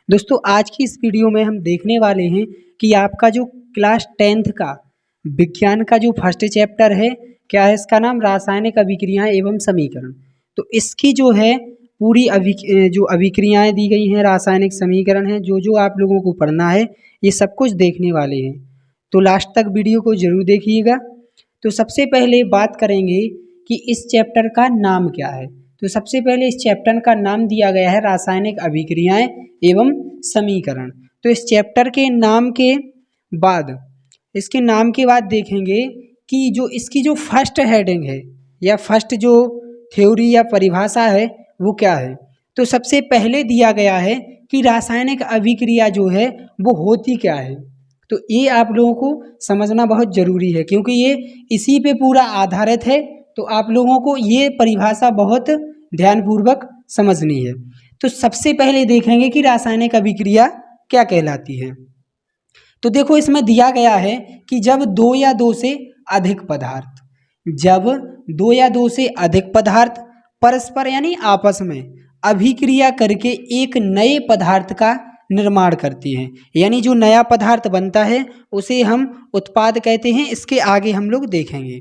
दोस्तों आज की इस वीडियो में हम देखने वाले हैं कि आपका जो क्लास 10th का विज्ञान का जो फर्स्ट चैप्टर है, क्या है इसका नाम, रासायनिक अभिक्रियाएं एवं समीकरण। तो इसकी जो है पूरी जो अभिक्रियाएं दी गई हैं, रासायनिक समीकरण है, जो जो आप लोगों को पढ़ना है ये सब कुछ देखने वाले हैं। तो लास्ट तक वीडियो को जरूर देखिएगा। तो सबसे पहले बात करेंगे कि इस चैप्टर का नाम क्या है। तो सबसे पहले इस चैप्टर का नाम दिया गया है रासायनिक अभिक्रियाएं एवं समीकरण। तो इस चैप्टर के नाम के बाद, इसके नाम के बाद देखेंगे कि जो इसकी जो फर्स्ट हेडिंग है या फर्स्ट जो थ्योरी या परिभाषा है वो क्या है। तो सबसे पहले दिया गया है कि रासायनिक अभिक्रिया जो है वो होती क्या है। तो ये आप लोगों को समझना बहुत ज़रूरी है, क्योंकि ये इसी पे पूरा आधारित है। तो आप लोगों को ये परिभाषा बहुत ध्यानपूर्वक समझनी है। तो सबसे पहले देखेंगे कि रासायनिक अभिक्रिया क्या कहलाती है। तो देखो इसमें दिया गया है कि जब दो या दो से अधिक पदार्थ, जब दो या दो से अधिक पदार्थ परस्पर यानी आपस में अभिक्रिया करके एक नए पदार्थ का निर्माण करते हैं, यानी जो नया पदार्थ बनता है उसे हम उत्पाद कहते हैं। इसके आगे हम लोग देखेंगे।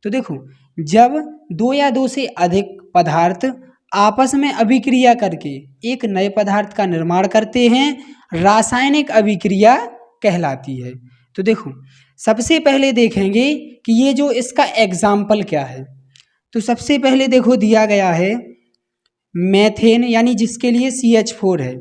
तो देखो, जब दो या दो से अधिक पदार्थ आपस में अभिक्रिया करके एक नए पदार्थ का निर्माण करते हैं, रासायनिक अभिक्रिया कहलाती है। तो देखो सबसे पहले देखेंगे कि ये जो इसका एग्जाम्पल क्या है। तो सबसे पहले देखो दिया गया है मेथेन, यानी जिसके लिए CH4 है,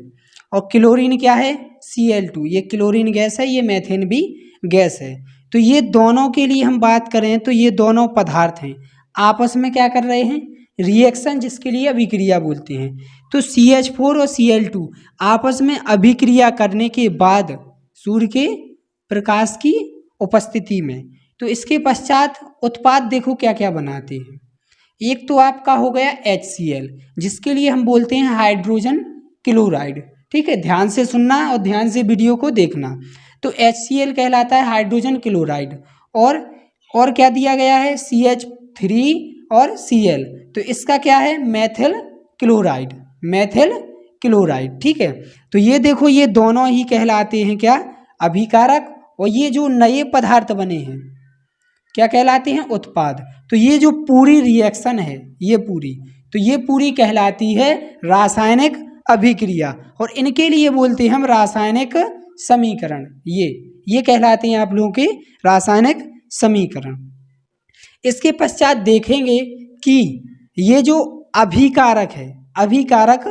और क्लोरीन क्या है, Cl2। ये क्लोरीन गैस है, ये मेथेन भी गैस है। तो ये दोनों के लिए हम बात करें तो ये दोनों पदार्थ हैं, आपस में क्या कर रहे हैं, रिएक्शन, जिसके लिए अभिक्रिया बोलते हैं। तो CH4 और Cl2 आपस में अभिक्रिया करने के बाद सूर्य के प्रकाश की उपस्थिति में, तो इसके पश्चात उत्पाद देखो क्या क्या बनाते हैं। एक तो आपका हो गया HCl, जिसके लिए हम बोलते हैं हाइड्रोजन क्लोराइड। ठीक है, ध्यान से सुनना और ध्यान से वीडियो को देखना। तो HCl कहलाता है हाइड्रोजन क्लोराइड। और क्या दिया गया है, CH3 और Cl, तो इसका क्या है, मेथिल क्लोराइड, मेथिल क्लोराइड। ठीक है, तो ये देखो ये दोनों ही कहलाते हैं क्या, अभिकारक। और ये जो नए पदार्थ बने हैं क्या कहलाते हैं, उत्पाद। तो ये जो पूरी रिएक्शन है ये पूरी कहलाती है रासायनिक अभिक्रिया, और इनके लिए बोलते हैं हम रासायनिक समीकरण। ये कहलाते हैं आप लोगों के रासायनिक समीकरण। इसके पश्चात देखेंगे कि ये जो अभिकारक है, अभिकारक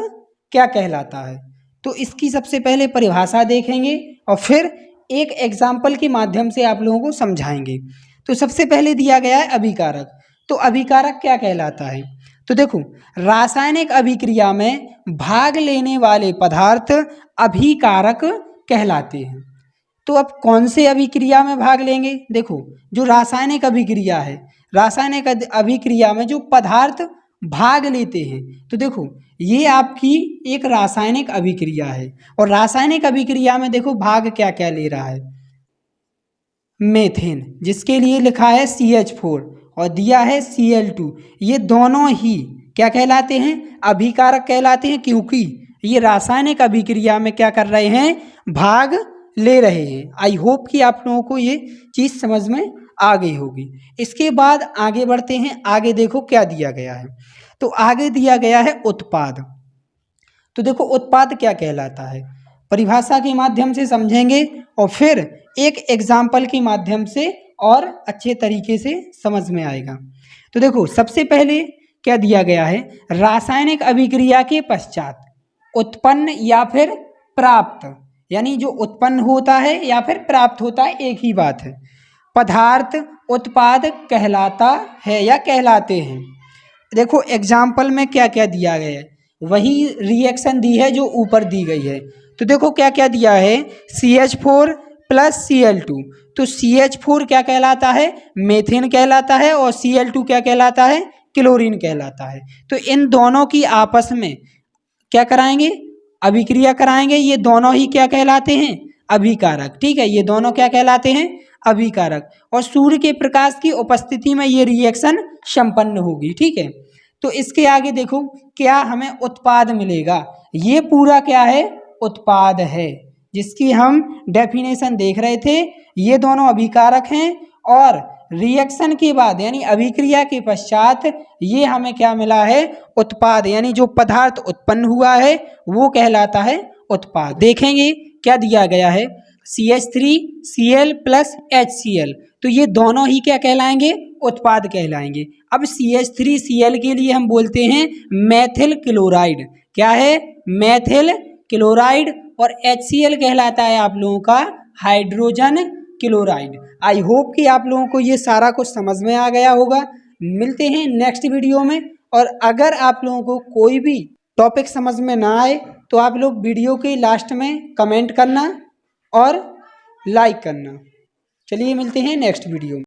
क्या कहलाता है। तो इसकी सबसे पहले परिभाषा देखेंगे और फिर एक एग्जाम्पल के माध्यम से आप लोगों को समझाएंगे। तो सबसे पहले दिया गया है अभिकारक। तो अभिकारक क्या कहलाता है। तो देखो, रासायनिक अभिक्रिया में भाग लेने वाले पदार्थ अभिकारक कहलाते हैं। तो अब कौन से अभिक्रिया में भाग लेंगे, देखो जो रासायनिक अभिक्रिया है, रासायनिक अभिक्रिया में जो पदार्थ भाग लेते हैं, तो देखो ये आपकी एक रासायनिक अभिक्रिया है। और रासायनिक अभिक्रिया में देखो भाग क्या क्या ले रहा है, मेथेन, जिसके लिए लिखा है CH4 और दिया है Cl2। ये दोनों ही क्या कहलाते हैं, अभिकारक कहलाते हैं, क्योंकि ये रासायनिक अभिक्रिया में क्या कर रहे हैं, भाग ले रहे हैं। आई होप कि आप लोगों को ये चीज़ समझ में आ गई होगी। इसके बाद आगे बढ़ते हैं। आगे देखो क्या दिया गया है। तो आगे दिया गया है उत्पाद। तो देखो उत्पाद क्या कहलाता है, परिभाषा के माध्यम से समझेंगे और फिर एक एग्जाम्पल के माध्यम से और अच्छे तरीके से समझ में आएगा। तो देखो सबसे पहले क्या दिया गया है, रासायनिक अभिक्रिया के पश्चात उत्पन्न या फिर प्राप्त, यानी जो उत्पन्न होता है या फिर प्राप्त होता है, एक ही बात है, पदार्थ उत्पाद कहलाता है या कहलाते हैं। देखो एग्जाम्पल में क्या क्या दिया गया है, वही रिएक्शन दी है जो ऊपर दी गई है। तो देखो क्या क्या दिया है, CH4 प्लस Cl2। तो CH4 क्या कहलाता है, मेथेन कहलाता है, और Cl2 क्या कहलाता है, क्लोरीन कहलाता है। तो इन दोनों की आपस में क्या कराएंगे, अभिक्रिया कराएंगे। ये दोनों ही क्या कहलाते हैं, अभिकारक। ठीक है, ये दोनों क्या कहलाते हैं, अभिकारक। और सूर्य के प्रकाश की उपस्थिति में ये रिएक्शन संपन्न होगी। ठीक है, तो इसके आगे देखो क्या हमें उत्पाद मिलेगा। ये पूरा क्या है, उत्पाद है, जिसकी हम डेफिनेशन देख रहे थे। ये दोनों अभिकारक हैं और रिएक्शन के बाद यानी अभिक्रिया के पश्चात ये हमें क्या मिला है, उत्पाद, यानी जो पदार्थ उत्पन्न हुआ है वो कहलाता है उत्पाद। देखेंगे क्या दिया गया है, CH3Cl प्लस HCl, तो ये दोनों ही क्या कहलाएंगे, उत्पाद कहलाएंगे। अब CH3Cl के लिए हम बोलते हैं मेथिल क्लोराइड, क्या है, मेथिल क्लोराइड, और HCl कहलाता है आप लोगों का हाइड्रोजन क्लोराइड। आई होप कि आप लोगों को ये सारा कुछ समझ में आ गया होगा। मिलते हैं नेक्स्ट वीडियो में, और अगर आप लोगों को कोई भी टॉपिक समझ में ना आए तो आप लोग वीडियो के लास्ट में कमेंट करना और लाइक करना। चलिए मिलते हैं नेक्स्ट वीडियो में।